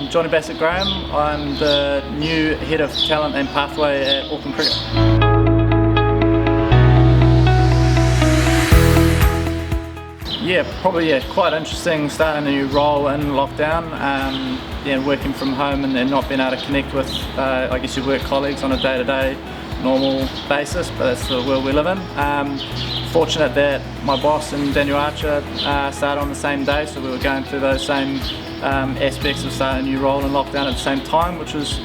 I'm Jonny Bassett-Graham. I'm the new Head of Talent and Pathway at Auckland Cricket. Probably quite interesting starting a new role in lockdown. Working from home and not being able to connect with, I guess, your work colleagues on a day-to-day normal basis, but that's the world we live in. Fortunate that my boss and Daniel Archer started on the same day, so we were going through those same aspects of starting a new role in lockdown at the same time, which is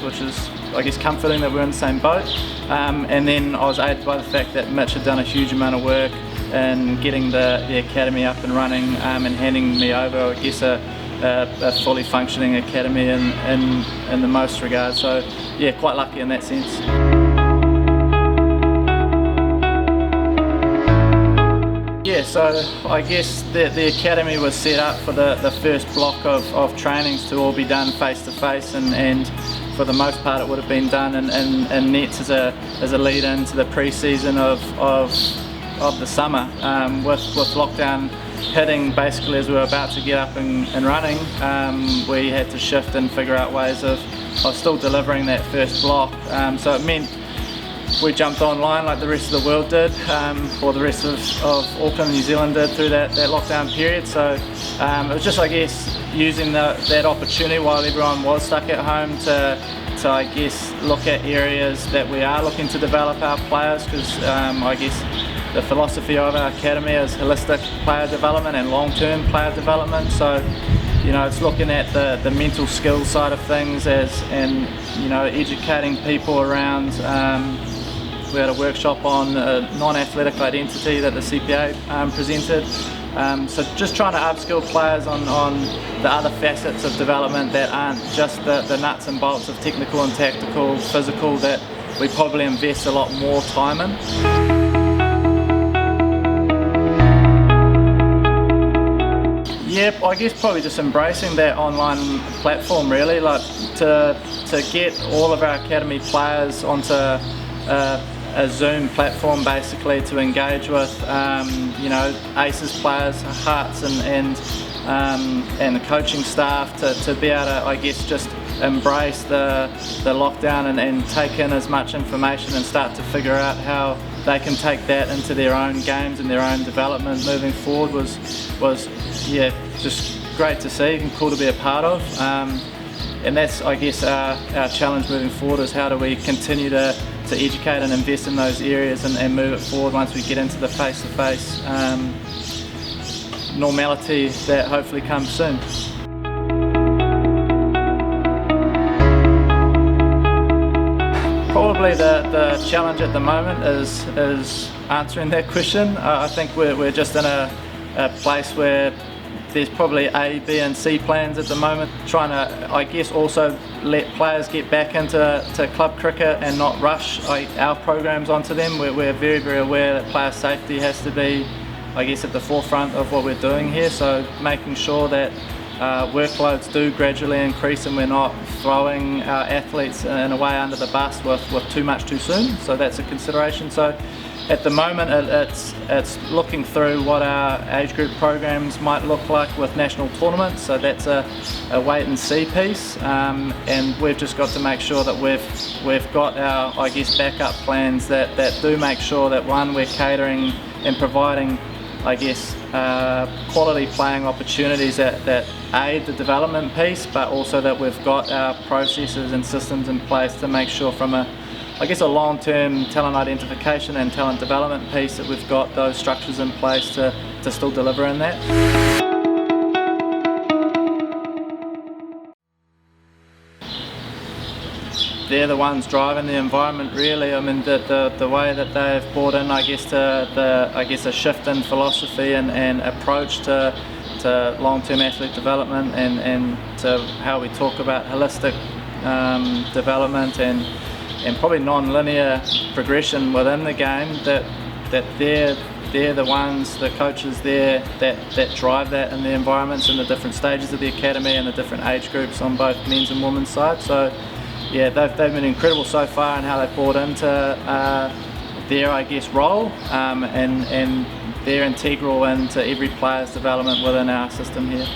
I guess comforting that we're in the same boat. And then I was aided by the fact that Mitch had done a huge amount of work in getting the academy up and running, and handing me over, I guess, a fully functioning academy in the most regards. So yeah, quite lucky in that sense. So I guess the academy was set up for the first block of trainings to all be done face to face, and for the most part it would have been done in nets as a lead into the pre-season of the summer. With lockdown hitting basically as we were about to get up and running, we had to shift and figure out ways of still delivering that first block. So it meant we jumped online like the rest of the world did, or the rest of Auckland and New Zealand did through that lockdown period. So it was just, I guess, using that opportunity while everyone was stuck at home to I guess look at areas that we are looking to develop our players, because I guess the philosophy of our academy is holistic player development and long-term player development. So it's looking at the mental skills side of things and educating people around. We had a workshop on non-athletic identity that the CPA presented. So just trying to upskill players on the other facets of development that aren't just the nuts and bolts of technical and tactical, physical, that we probably invest a lot more time in. I guess probably just embracing that online platform, really, like to get all of our academy players onto a Zoom platform basically to engage with Aces players, Hearts and the coaching staff to be able to, I guess, just embrace the lockdown and take in as much information and start to figure out how they can take that into their own games and their own development moving forward was just great to see and cool to be a part of. And that's, I guess, our challenge moving forward, is how do we continue to educate and invest in those areas and move it forward once we get into the face-to-face normality that hopefully comes soon. Probably the challenge at the moment is answering that question. I think we're just in a place where there's probably A, B and C plans at the moment, trying to, I guess, also let players get back into club cricket and not rush our programs onto them. We're very, very aware that player safety has to be, I guess, at the forefront of what we're doing here, so making sure that workloads do gradually increase and we're not throwing our athletes in a way under the bus with too much too soon. So that's a consideration. So at the moment it's looking through what our age group programs might look like with national tournaments, so that's a wait and see piece, and we've just got to make sure that we've got our, I guess, backup plans that do make sure that, one, we're catering and providing, I guess, quality playing opportunities that aid the development piece, but also that we've got our processes and systems in place to make sure from a long-term talent identification and talent development piece that we've got those structures in place to still deliver in that. They're the ones driving the environment, really. I mean, the way that they've brought in, I guess, a shift in philosophy and approach to long-term athlete development and to how we talk about holistic development and probably non-linear progression within the game, that they're the ones, the coaches there that drive that in the environments and the different stages of the academy and the different age groups on both men's and women's side. So yeah, they've been incredible so far in how they've brought into their, I guess, role, and they're integral into every player's development within our system here.